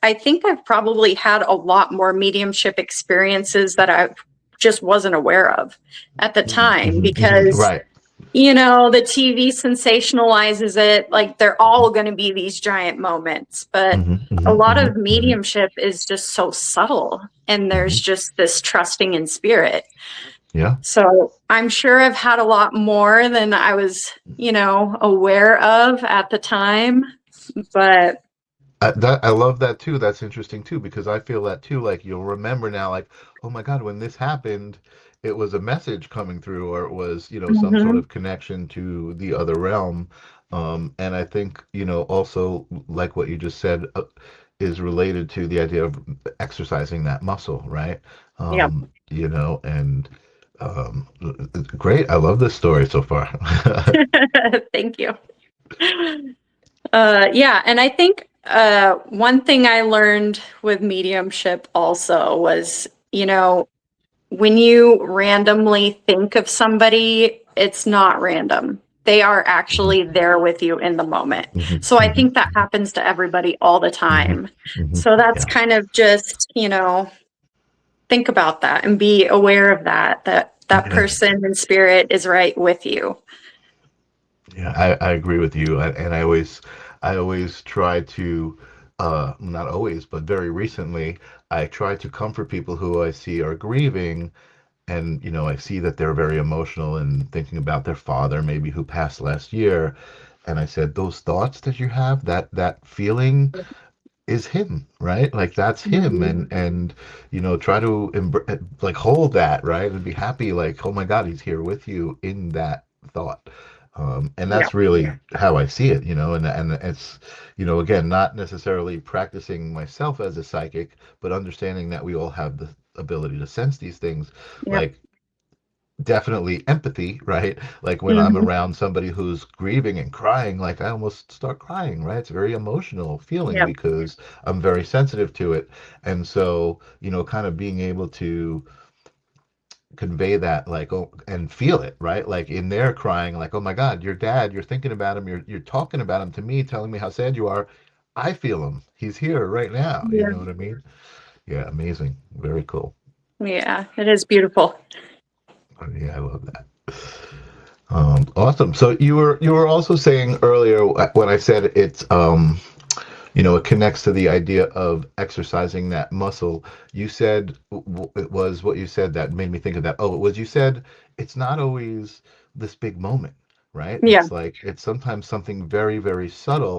I think I've probably had a lot more mediumship experiences that I just wasn't aware of at the time, because Right. the TV sensationalizes it like they're all going to be these giant moments, but a lot of mediumship is just so subtle, and there's just this trusting in spirit. Yeah. So I'm sure I've had a lot more than I was, aware of at the time. But I love that too. That's interesting too, because I feel that too. Like you'll remember now, like, oh my God, when this happened, it was a message coming through, or it was, some sort Mhm. of connection to the other realm. And I think, also like what you just said, is related to the idea of exercising that muscle, right? Yeah. And um, great. I love this story so far. Thank you. Yeah, and I think one thing I learned with mediumship also was, when you randomly think of somebody, it's not random. They are actually there with you in the moment. So I think that happens to everybody all the time. So that's Yeah. kind of just, think about that and be aware of that Yeah. person in spirit is right with you. Yeah, I agree with you, and I always try to, not always, but very recently, I try to comfort people who I see are grieving, and I see that they're very emotional and thinking about their father, maybe who passed last year, and I said those thoughts that you have, that feeling is him, right? Like that's him, Mhm. and try to like hold that, right, and be happy, like, oh my God, he's here with you in that thought. And Yeah. that's really how I see it, and it's, again, not necessarily practicing myself as a psychic, but understanding that we all have the ability to sense these things, Yeah. like definitely empathy, right? Like when I'm Mhm. around somebody who's grieving and crying, like I almost start crying, right? It's a very emotional feeling Yeah. because I'm very sensitive to it. And so, kind of being able to convey that, like, oh, and feel it, right? Like in there crying, like, oh my God, your dad, you're thinking about him, you're talking about him to me, telling me how sad you are. I feel him. He's here right now. You Yeah. know what I mean? Yeah, amazing. Very cool. Yeah, it is beautiful. Yeah, I love that. Awesome. So you were also saying earlier, when I said it's it connects to the idea of exercising that muscle. You said, it was what you said that made me think of that. Oh, it was, you said it's not always this big moment, right? Yeah. It's like it's sometimes something very, very subtle.